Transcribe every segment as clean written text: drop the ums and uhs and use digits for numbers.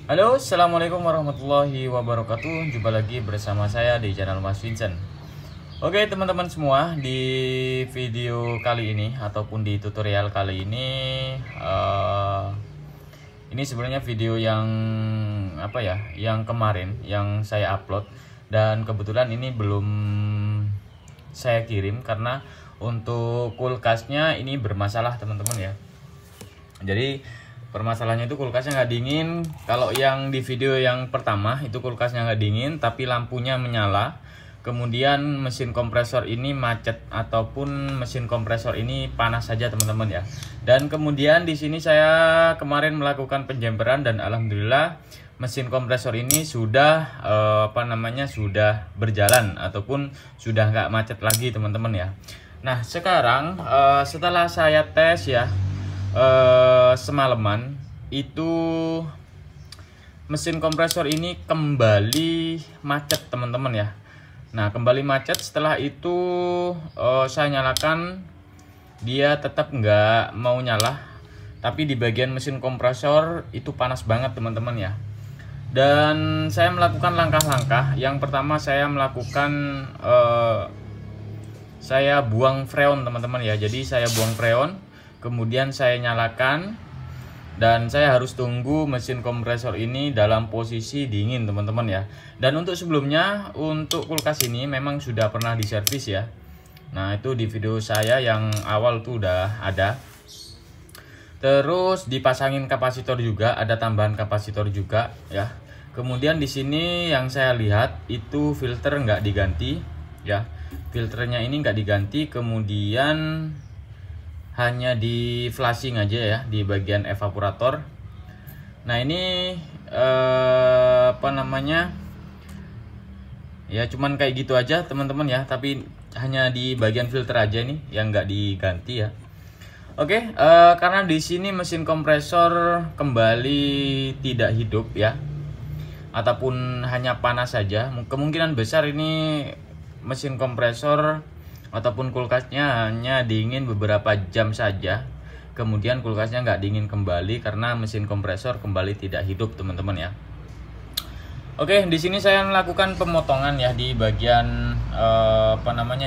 Halo, assalamualaikum warahmatullahi wabarakatuh. Jumpa lagi bersama saya di channel Mas Vincent. Oke teman-teman semua, di video kali ini ataupun di tutorial kali ini sebenarnya video yang yang kemarin yang saya upload, dan kebetulan ini belum saya kirim karena untuk kulkasnya ini bermasalah teman-teman ya. Jadi permasalahannya itu kulkasnya nggak dingin. Kalau yang di video yang pertama itu kulkasnya nggak dingin tapi lampunya menyala. Kemudian mesin kompresor ini macet ataupun mesin kompresor ini panas saja teman-teman ya. Dan kemudian di sini saya kemarin melakukan penjemperan dan alhamdulillah mesin kompresor ini sudah sudah berjalan ataupun sudah nggak macet lagi teman-teman ya. Nah sekarang setelah saya tes ya, semalaman itu mesin kompresor ini kembali macet teman-teman ya. Nah kembali macet, setelah itu saya nyalakan, dia tetap nggak mau nyala, tapi di bagian mesin kompresor itu panas banget teman-teman ya. Dan saya melakukan langkah-langkah. Yang pertama saya melakukan saya buang freon teman-teman ya. Jadi saya buang freon, kemudian saya nyalakan, dan saya harus tunggu mesin kompresor ini dalam posisi dingin teman-teman ya. Dan untuk sebelumnya, untuk kulkas ini memang sudah pernah diservis ya. Nah itu di video saya yang awal tuh udah ada. Terus dipasangin kapasitor juga, ada tambahan kapasitor juga ya. Kemudian di sini yang saya lihat itu filter nggak diganti ya. Filternya ini nggak diganti, kemudian hanya di flashing aja ya di bagian evaporator. Nah ini ya cuman kayak gitu aja teman-teman ya, tapi hanya di bagian filter aja nih yang nggak diganti ya. Oke, karena di sini mesin kompresor kembali tidak hidup ya, ataupun hanya panas saja, kemungkinan besar ini mesin kompresor ataupun kulkasnya hanya dingin beberapa jam saja, kemudian kulkasnya nggak dingin kembali karena mesin kompresor kembali tidak hidup teman-teman ya. Oke, di sini saya melakukan pemotongan ya di bagian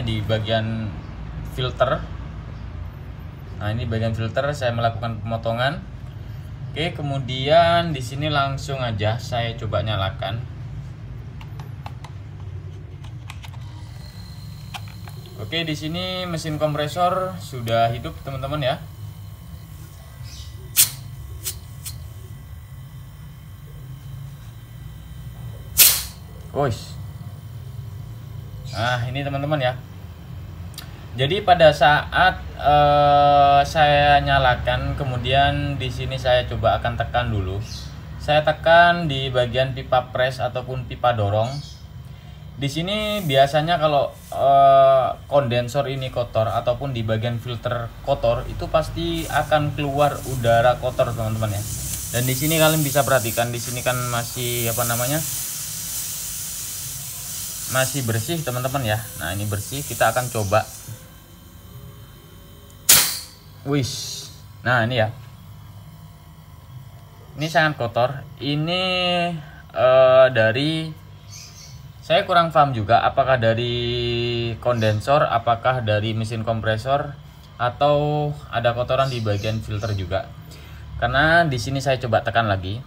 di bagian filter. Nah ini bagian filter saya melakukan pemotongan. Oke, kemudian di sini langsung aja saya coba nyalakan. Oke, di sini mesin kompresor sudah hidup teman-teman ya. Guys. Nah, ini teman-teman ya. Jadi pada saat saya nyalakan, kemudian di sini saya coba akan tekan dulu. Saya tekan di bagian pipa pres ataupun pipa dorong. Di sini biasanya kalau kondensor ini kotor ataupun di bagian filter kotor, itu pasti akan keluar udara kotor teman-teman ya. Dan di sini kalian bisa perhatikan, di sini kan masih masih bersih teman-teman ya. Nah ini bersih, kita akan coba. Wih, nah ini ya. Ini sangat kotor. Ini dari, saya kurang paham juga apakah dari kondensor, apakah dari mesin kompresor, atau ada kotoran di bagian filter juga. Karena di sini saya coba tekan lagi.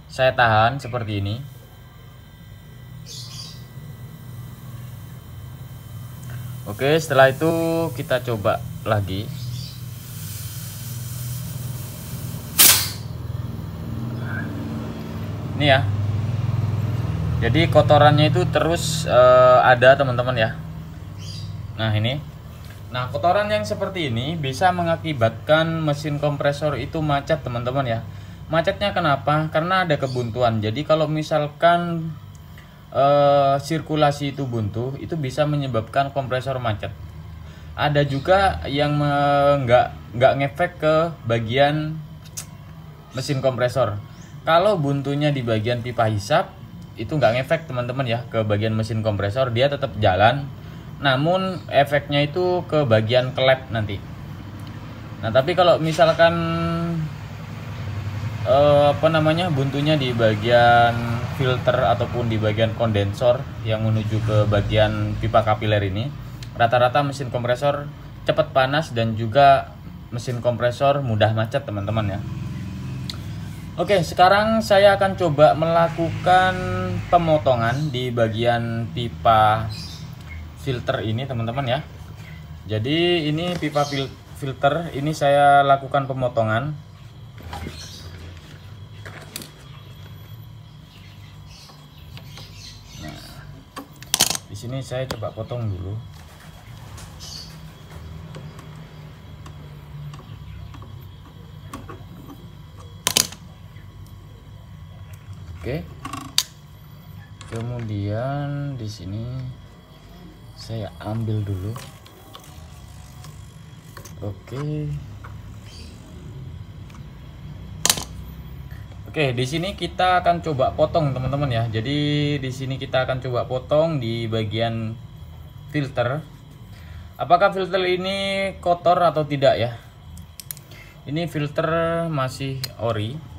Saya tahan seperti ini. Oke, setelah itu kita coba lagi. Ini ya. Jadi kotorannya itu terus ada teman-teman ya. Nah ini. Nah kotoran yang seperti ini bisa mengakibatkan mesin kompresor itu macet teman-teman ya. Macetnya kenapa? Karena ada kebuntuan. Jadi kalau misalkan sirkulasi itu buntu, itu bisa menyebabkan kompresor macet. Ada juga yang nggak ngefek ke bagian mesin kompresor. Kalau buntunya di bagian pipa hisap, itu nggak ngefek teman-teman ya ke bagian mesin kompresor, dia tetap jalan, namun efeknya itu ke bagian klep nanti. Nah tapi kalau misalkan apa namanya, buntunya di bagian filter ataupun di bagian kondensor yang menuju ke bagian pipa kapiler ini. Rata-rata mesin kompresor cepat panas dan juga mesin kompresor mudah macet teman-teman ya. Oke, sekarang saya akan coba melakukan pemotongan di bagian pipa filter ini teman-teman ya. Jadi ini pipa filter ini saya lakukan pemotongan. Nah, di sini saya coba potong dulu. Oke. Kemudian di sini saya ambil dulu. Oke. Oke, di sini kita akan coba potong teman-teman ya. Jadi di sini kita akan coba potong di bagian filter. Apakah filter ini kotor atau tidak ya? Ini filter masih ori.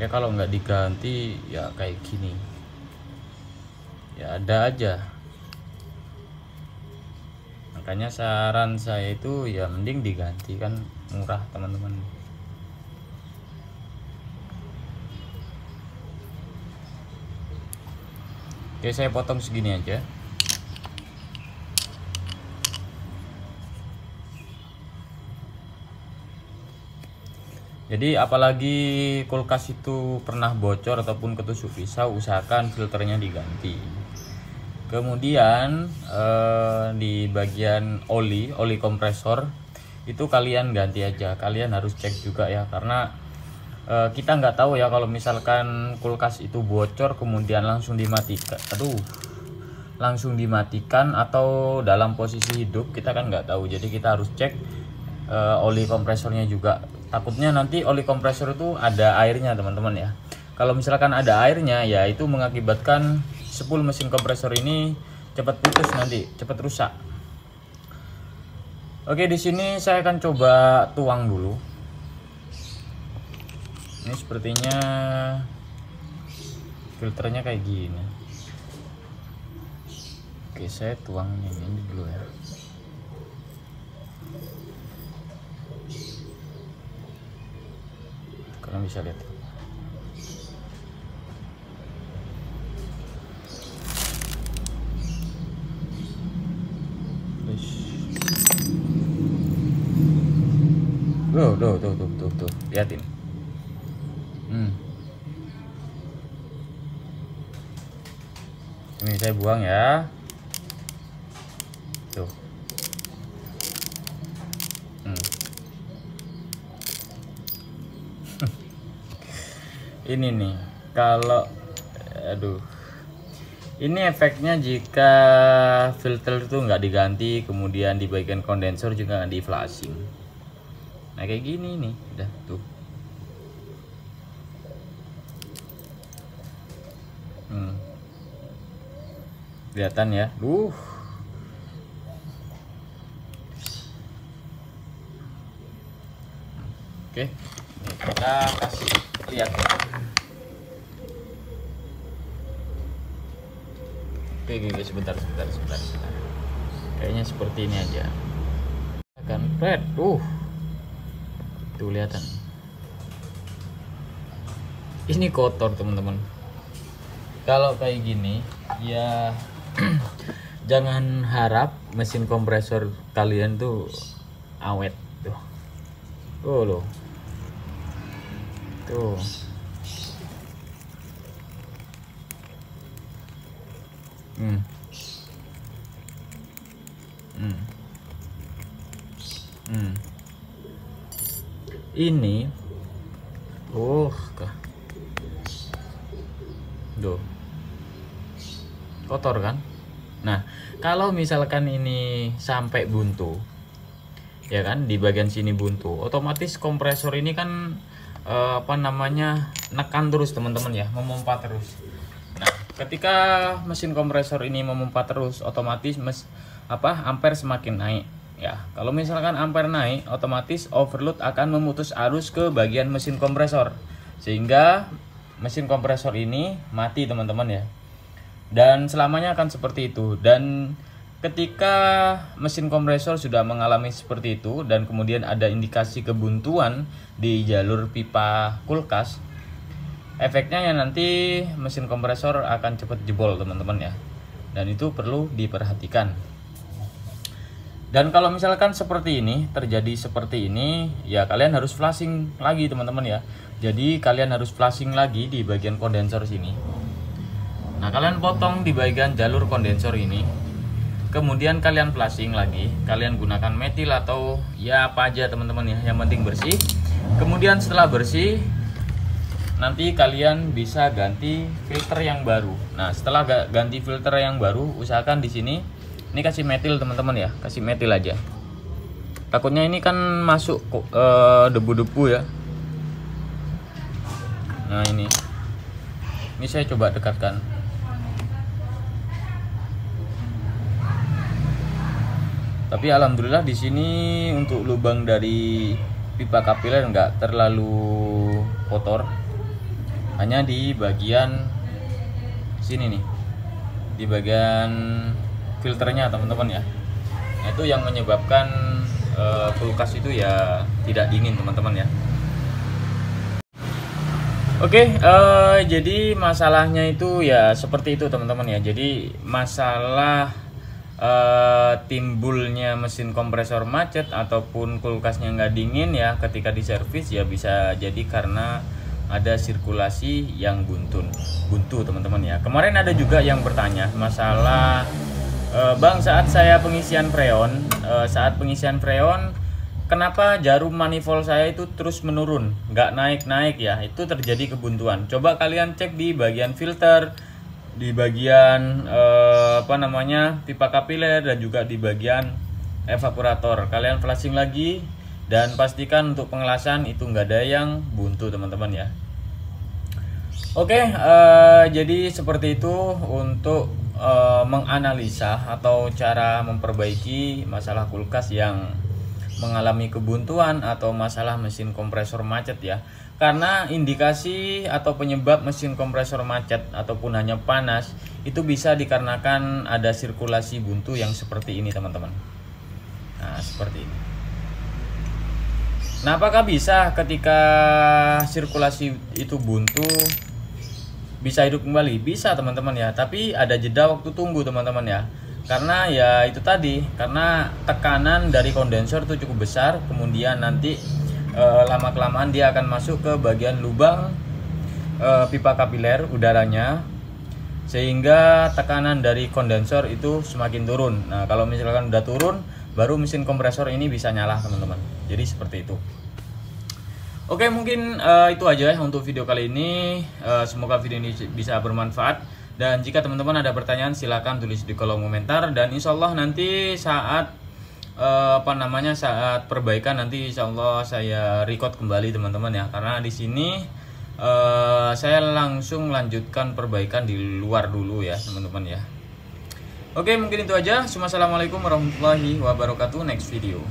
Ya kalau nggak diganti ya kayak gini, ya ada aja. Makanya saran saya itu ya mending diganti, kan murah teman-teman. Oke, saya potong segini aja. Jadi apalagi kulkas itu pernah bocor ataupun ketusuk pisau, usahakan filternya diganti. Kemudian di bagian oli kompresor itu kalian ganti aja. Kalian harus cek juga ya, karena kita nggak tahu ya kalau misalkan kulkas itu bocor kemudian langsung dimatikan. Langsung dimatikan atau dalam posisi hidup, kita kan nggak tahu. Jadi kita harus cek oli kompresornya juga. Takutnya nanti oli kompresor itu ada airnya teman-teman ya. Kalau misalkan ada airnya ya itu mengakibatkan spool mesin kompresor ini cepat putus, nanti cepat rusak. Oke, di sini saya akan coba tuang dulu. Ini sepertinya filternya kayak gini. Oke, saya tuang ini dulu ya. Kalian bisa lihat. Tuh, liatin. Ini saya buang ya. Tuh. Ini nih, kalau ini efeknya jika filter itu nggak diganti, kemudian di bagian kondensor juga nggak di flashing. Nah kayak gini nih, udah tuh. Kelihatan ya, Oke, kita kasih lihat. Oke, sebentar. Kayaknya seperti ini aja. Akan red, tuh kelihatan. Ini kotor teman-teman. Kalau kayak gini, ya jangan harap mesin kompresor kalian tuh awet tuh. Loh. Tuh. Ini kotor kan. Nah kalau misalkan ini sampai buntu ya kan, di bagian sini buntu, otomatis kompresor ini kan nekan terus teman-teman ya, memompa terus. Nah ketika mesin kompresor ini memompa terus, otomatis ampere semakin naik ya. Kalau misalkan ampere naik, otomatis overload akan memutus arus ke bagian mesin kompresor, sehingga mesin kompresor ini mati teman-teman ya. Dan selamanya akan seperti itu. Dan ketika mesin kompresor sudah mengalami seperti itu dan kemudian ada indikasi kebuntuan di jalur pipa kulkas, efeknya ya nanti mesin kompresor akan cepat jebol teman-teman ya. Dan itu perlu diperhatikan. Dan kalau misalkan seperti ini, terjadi seperti ini, ya kalian harus flushing lagi teman-teman ya. Jadi kalian harus flushing lagi di bagian kondensor sini. Nah, kalian potong di bagian jalur kondensor ini. Kemudian kalian flushing lagi. Kalian gunakan metil atau ya apa aja teman-teman ya, yang penting bersih. Kemudian setelah bersih, nanti kalian bisa ganti filter yang baru. Nah, setelah ganti filter yang baru, usahakan di sini ini kasih metil teman-teman ya, kasih metil aja. Takutnya ini kan masuk debu-debu ya. Nah ini saya coba dekatkan. Tapi alhamdulillah di sini untuk lubang dari pipa kapiler nggak terlalu kotor. Hanya di bagian sini nih, di bagian filternya teman-teman ya. Nah, itu yang menyebabkan kulkas itu ya tidak dingin teman-teman ya. Oke, jadi masalahnya itu ya seperti itu teman-teman ya. Jadi masalah timbulnya mesin kompresor macet ataupun kulkasnya nggak dingin ya ketika diservis ya bisa jadi karena ada sirkulasi yang buntu teman-teman ya. Kemarin ada juga yang bertanya masalah Bang, saat pengisian freon, kenapa jarum manifold saya itu terus menurun, nggak naik-naik ya? Itu terjadi kebuntuan. Coba kalian cek di bagian filter, di bagian pipa kapiler, dan juga di bagian evaporator. Kalian flushing lagi dan pastikan untuk pengelasan itu nggak ada yang buntu teman-teman ya. Oke, jadi seperti itu untuk menganalisa atau cara memperbaiki masalah kulkas yang mengalami kebuntuan atau masalah mesin kompresor macet ya. Karena indikasi atau penyebab mesin kompresor macet ataupun hanya panas itu bisa dikarenakan ada sirkulasi buntu yang seperti ini teman-teman. Nah seperti ini. Nah apakah bisa ketika sirkulasi itu buntu bisa hidup kembali? Bisa teman-teman ya, tapi ada jeda waktu tunggu teman-teman ya. Karena ya itu tadi, karena tekanan dari kondensor itu cukup besar, kemudian nanti lama-kelamaan dia akan masuk ke bagian lubang pipa kapiler udaranya, sehingga tekanan dari kondensor itu semakin turun. Nah kalau misalkan udah turun, baru mesin kompresor ini bisa nyala teman-teman. Jadi seperti itu. Oke, mungkin itu aja untuk video kali ini. Semoga video ini bisa bermanfaat. Dan jika teman-teman ada pertanyaan, silahkan tulis di kolom komentar. Dan insya Allah nanti saat saat perbaikan nanti insya Allah saya record kembali teman-teman ya. Karena di sini saya langsung melanjutkan perbaikan di luar dulu ya teman-teman ya. Oke, mungkin itu aja. Assalamualaikum warahmatullahi wabarakatuh. Next video.